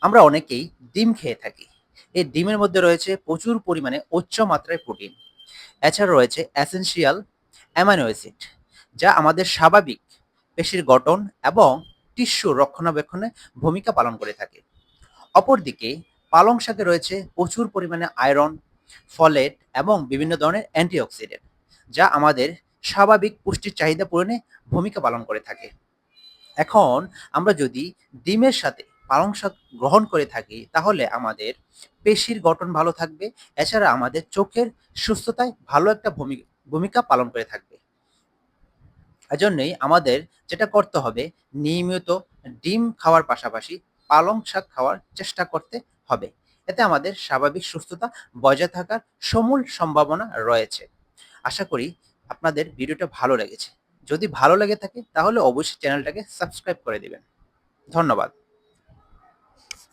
আমরা অনেকেই ডিম খেয়ে থাকি। এই ডিমের মধ্যে রয়েছে প্রচুর পরিমাণে উচ্চ মাত্রায় প্রোটিন। এছাড়া রয়েছে এসেনশিয়াল অ্যামাইনো অ্যাসিড, যা আমাদের স্বাভাবিক পেশির গঠন এবং টিস্যু রক্ষণাবেক্ষণে ভূমিকা পালন করে থাকে। অপরদিকে পালং শাকে রয়েছে প্রচুর পরিমাণে আয়রন, ফলেট এবং বিভিন্ন ধরনের অ্যান্টিঅক্সিডেন্ট, যা আমাদের স্বাভাবিক পুষ্টির চাহিদা পূরণে ভূমিকা পালন করে থাকে। এখন আমরা যদি ডিমের সাথে পালং শাক গ্রহণ করে থাকি, তাহলে আমাদের পেশির গঠন ভালো থাকবে। এছাড়া আমাদের চোখের সুস্থতায় ভালো একটা ভূমিকা পালন করে থাকবে। এজন্যই আমাদের যেটা করতে হবে, নিয়মিত ডিম খাওয়ার পাশাপাশি পালং শাক খাওয়ার চেষ্টা করতে হবে। এতে আমাদের স্বাভাবিক সুস্থতা বজায় থাকার সমূল সম্ভাবনা রয়েছে। আশা করি আপনাদের ভিডিওটা ভালো লেগেছে। যদি ভালো লেগে থাকে তাহলে অবশ্যই চ্যানেলটাকে সাবস্ক্রাইব করে দিবেন। ধন্যবাদ।